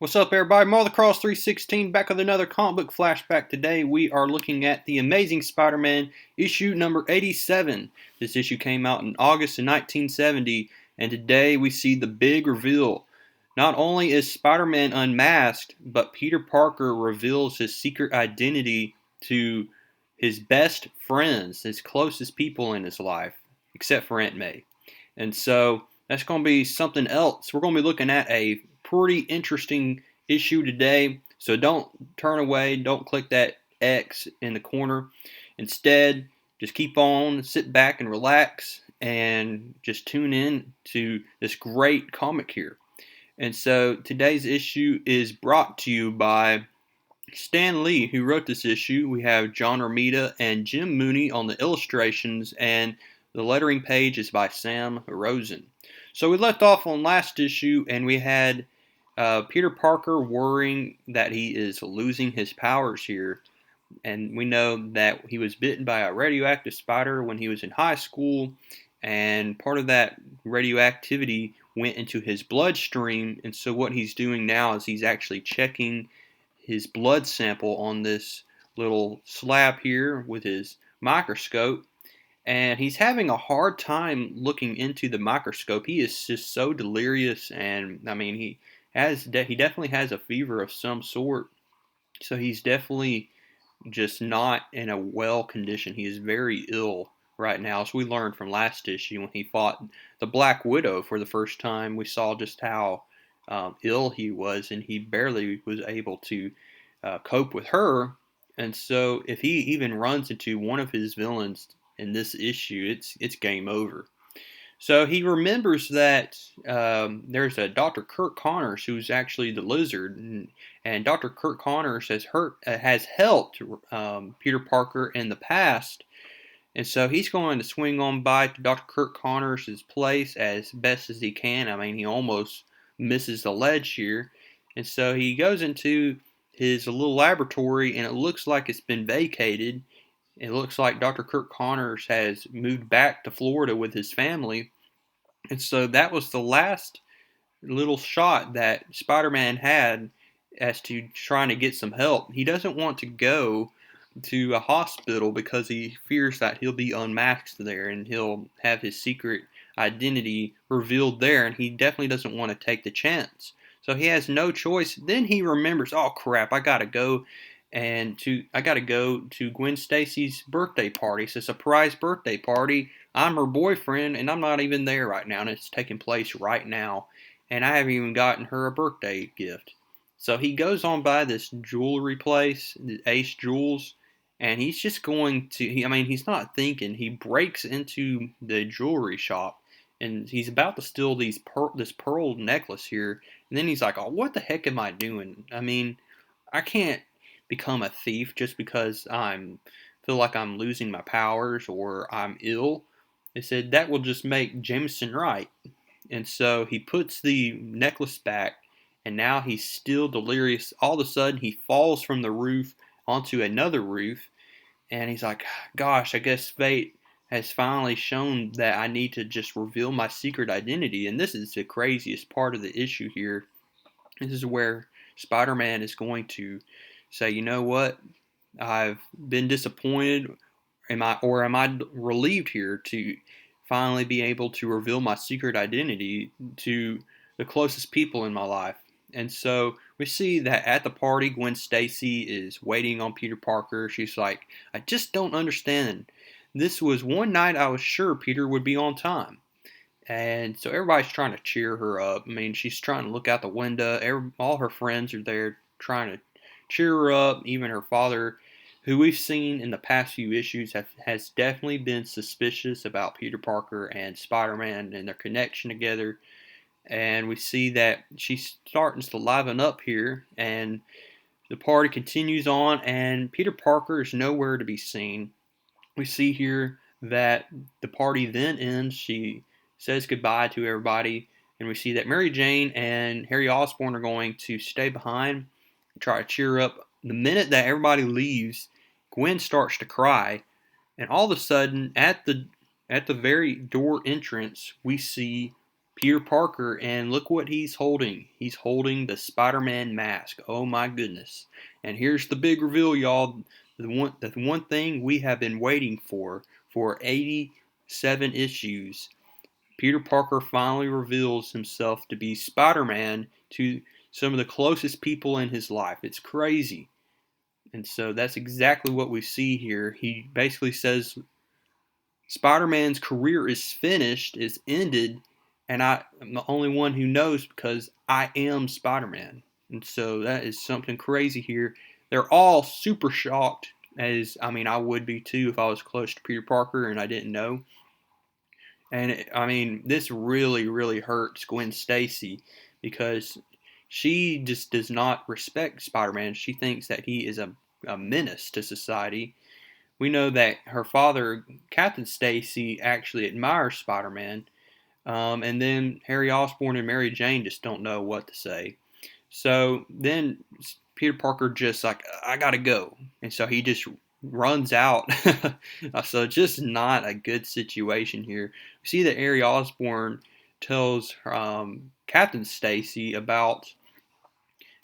What's up, everybody? Cross 316 back with another comic book flashback. Today we are looking at the Amazing Spider-Man issue number 87. This issue came out in August of 1970, and today we see the big reveal. Not only is Spider-Man unmasked, but Peter Parker reveals his secret identity to his best friends, his closest people in his life, except for Aunt May. And so that's going to be something else. We're going to be looking at a pretty interesting issue today. So don't turn away. Don't click that X in the corner. Instead, just keep on, sit back and relax, and just tune in to this great comic here. And so today's issue is brought to you by Stan Lee, who wrote this issue. We have John Romita and Jim Mooney on the illustrations, and the lettering page is by Sam Rosen. So we left off on last issue, and we had Peter Parker worrying that he is losing his powers here. And we know that he was bitten by a radioactive spider when he was in high school, and part of that radioactivity went into his bloodstream. And so what he's doing now is he's actually checking his blood sample on this little slab here with his microscope, and he's having a hard time looking into the microscope. He is just so delirious, and I mean he definitely has a fever of some sort, so he's definitely just not in a well condition. He is very ill right now, as we learned from last issue when he fought the Black Widow for the first time. We saw just how ill he was, and he barely was able to cope with her. And so, if he even runs into one of his villains in this issue, it's game over. So he remembers that there's a Dr. Kurt Connors who's actually the Lizard, and Dr. Kurt Connors has helped Peter Parker in the past, and so he's going to swing on by to Dr. Kurt Connors' place as best as he can. I mean, he almost misses the ledge here, and so he goes into his little laboratory, and it looks like it's been vacated. It looks like Dr. Kurt Connors has moved back to Florida with his family. And so that was the last little shot that Spider-Man had as to trying to get some help. He doesn't want to go to a hospital because he fears that he'll be unmasked there and he'll have his secret identity revealed there, and he definitely doesn't want to take the chance. So he has no choice. Then he remembers, oh crap, I gotta go to Gwen Stacy's birthday party. It's a surprise birthday party. I'm her boyfriend, and I'm not even there right now, and it's taking place right now, and I haven't even gotten her a birthday gift. So he goes on by this jewelry place, Ace Jewels, and he's just going to, he's not thinking. He breaks into the jewelry shop, and he's about to steal this pearl necklace here, and then he's like, oh, what the heck am I doing? I mean, I can't become a thief just because I feel like I'm losing my powers or I'm ill. They said that will just make Jameson right. And so he puts the necklace back, and now he's still delirious. All of a sudden, he falls from the roof onto another roof, and he's like, gosh, I guess fate has finally shown that I need to just reveal my secret identity. And this is the craziest part of the issue here. This is where Spider-Man is going to say, you know what? I've been disappointed. Am I relieved here to finally be able to reveal my secret identity to the closest people in my life? And so we see that at the party, Gwen Stacy is waiting on Peter Parker. She's like, I just don't understand. This was one night I was sure Peter would be on time. And so everybody's trying to cheer her up. I mean, she's trying to look out the window. All her friends are there trying to cheer her up. Even her father, who we've seen in the past few issues, has definitely been suspicious about Peter Parker and Spider-Man and their connection together. And we see that she's starting to liven up here. And the party continues on, and Peter Parker is nowhere to be seen. We see here that the party then ends. She says goodbye to everybody, and we see that Mary Jane and Harry Osborn are going to stay behind and try to cheer up. The minute that everybody leaves, Gwen starts to cry, and all of a sudden, at the very door entrance, we see Peter Parker, and look what he's holding. He's holding the Spider-Man mask. Oh my goodness. And here's the big reveal, y'all. The one thing we have been waiting for 87 issues. Peter Parker finally reveals himself to be Spider-Man to some of the closest people in his life. It's crazy. And so that's exactly what we see here. He basically says Spider-Man's career is finished, is ended, and I'm the only one who knows because I am Spider-Man. And so that is something crazy here. They're all super shocked, as I mean, I would be too if I was close to Peter Parker and I didn't know. And I mean, this really, really hurts Gwen Stacy because she just does not respect Spider-Man. She thinks that he is a menace to society. We know that her father, Captain Stacy, actually admires Spider-Man. And then Harry Osborn and Mary Jane just don't know what to say. So then Peter Parker just like, I gotta go. And so he just runs out. So just not a good situation here. We see that Harry Osborn tells Captain Stacy about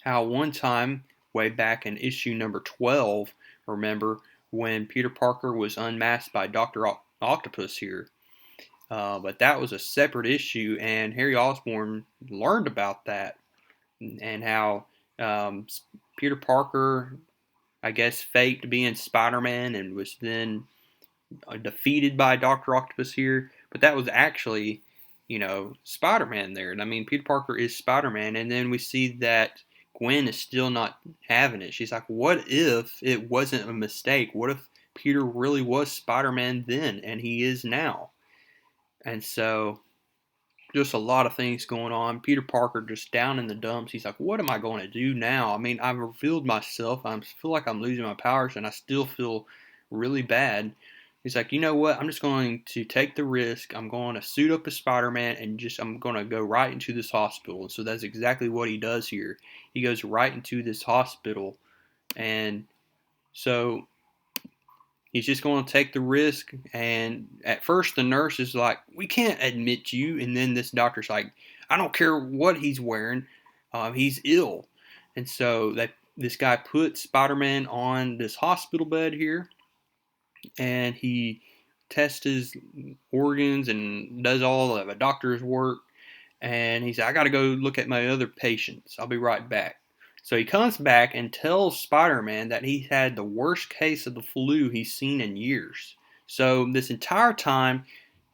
how one time, way back in issue number 12, remember, when Peter Parker was unmasked by Dr. Octopus here. But that was a separate issue, and Harry Osborn learned about that and how um, Peter Parker, I guess, faked being Spider-Man and was then defeated by Dr. Octopus here. But that was actually, Spider-Man there. And I mean, Peter Parker is Spider-Man, and then we see that Gwen is still not having it. She's like, what if it wasn't a mistake? What if Peter really was Spider-Man then and he is now? And so just a lot of things going on. Peter Parker just down in the dumps. He's like, what am I going to do now? I mean, I've revealed myself. I feel like I'm losing my powers, and I still feel really bad. He's like, you know what? I'm just going to take the risk. I'm going to suit up as Spider-Man, and I'm going to go right into this hospital. And so that's exactly what he does here. He goes right into this hospital, and so he's just going to take the risk. And at first, the nurse is like, we can't admit you. And then this doctor's like, I don't care what he's wearing. He's ill. And so this guy puts Spider-Man on this hospital bed here. And he tests his organs and does all of a doctor's work. And he said, I got to go look at my other patients. I'll be right back. So he comes back and tells Spider-Man that he had the worst case of the flu he's seen in years. So this entire time,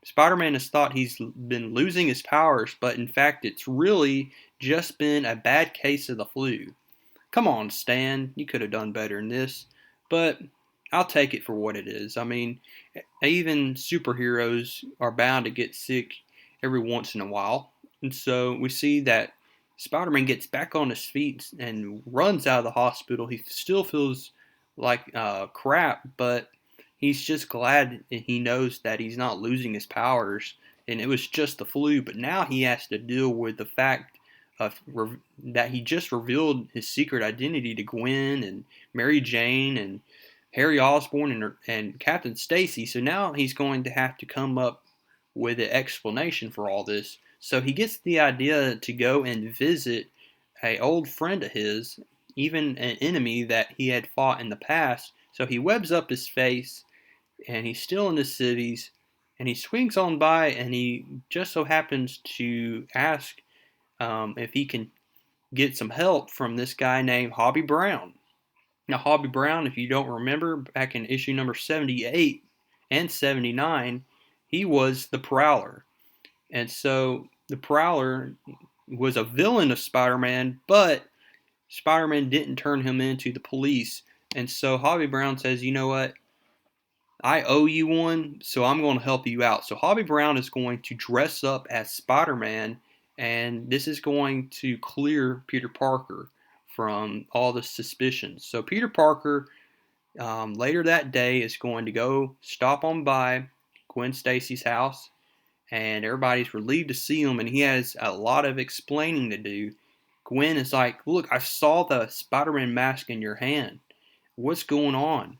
Spider-Man has thought he's been losing his powers, but in fact, it's really just been a bad case of the flu. Come on, Stan, you could have done better than this. But I'll take it for what it is. I mean, even superheroes are bound to get sick every once in a while. And so we see that Spider-Man gets back on his feet and runs out of the hospital. He still feels like crap, but he's just glad he knows that he's not losing his powers. And it was just the flu, but now he has to deal with the fact of that he just revealed his secret identity to Gwen and Mary Jane and Harry Osborn and Captain Stacy. So now he's going to have to come up with an explanation for all this. So he gets the idea to go and visit an old friend of his, even an enemy that he had fought in the past. So he webs up his face, and he's still in the cities, and he swings on by, and he just so happens to ask if he can get some help from this guy named Hobby Brown. Now, Hobby Brown, if you don't remember, back in issue number 78 and 79, he was the Prowler. And so the Prowler was a villain of Spider-Man, but Spider-Man didn't turn him into the police. And so Hobby Brown says, you know what? I owe you one, so I'm going to help you out. So Hobby Brown is going to dress up as Spider-Man, and this is going to clear Peter Parker from all the suspicions. So Peter Parker, later that day, is going to go stop on by Gwen Stacy's house, and everybody's relieved to see him, and he has a lot of explaining to do. Gwen is like, look, I saw the Spider-Man mask in your hand. What's going on?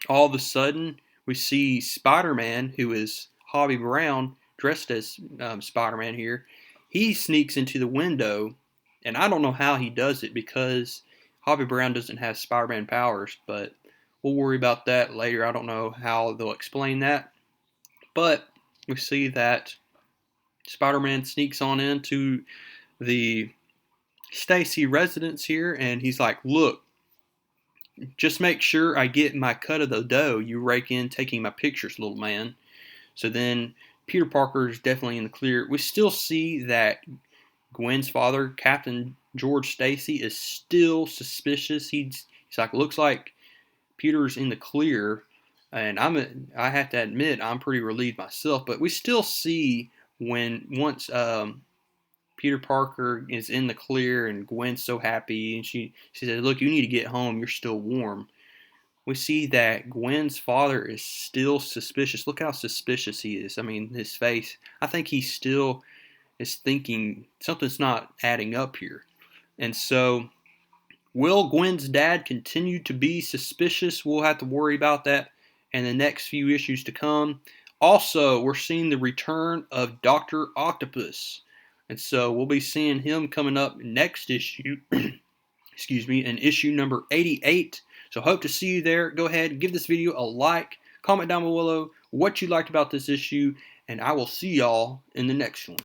All of a sudden, we see Spider-Man, who is Hobby Brown, dressed as Spider-Man here, he sneaks into the window, and I don't know how he does it because Hobby Brown doesn't have Spider-Man powers, but we'll worry about that later. I don't know how they'll explain that, but we see that Spider-Man sneaks on into the Stacy residence here, and he's like, "Look, just make sure I get my cut of the dough you rake in taking my pictures, little man." So then Peter Parker is definitely in the clear. We still see that Gwen's father, Captain George Stacy, is still suspicious. He's like, looks like Peter's in the clear, and I have to admit I'm pretty relieved myself. But we still see once Peter Parker is in the clear and Gwen's so happy, and she said, "Look, you need to get home. You're still warm." We see that Gwen's father is still suspicious. Look how suspicious he is. I mean, his face. I think he still is thinking something's not adding up here. And so, will Gwen's dad continue to be suspicious? We'll have to worry about that in the next few issues to come. Also, we're seeing the return of Dr. Octopus. And so, we'll be seeing him coming up next issue. Excuse me, in issue number 88. So hope to see you there. Go ahead, give this video a like, comment down below what you liked about this issue, and I will see y'all in the next one.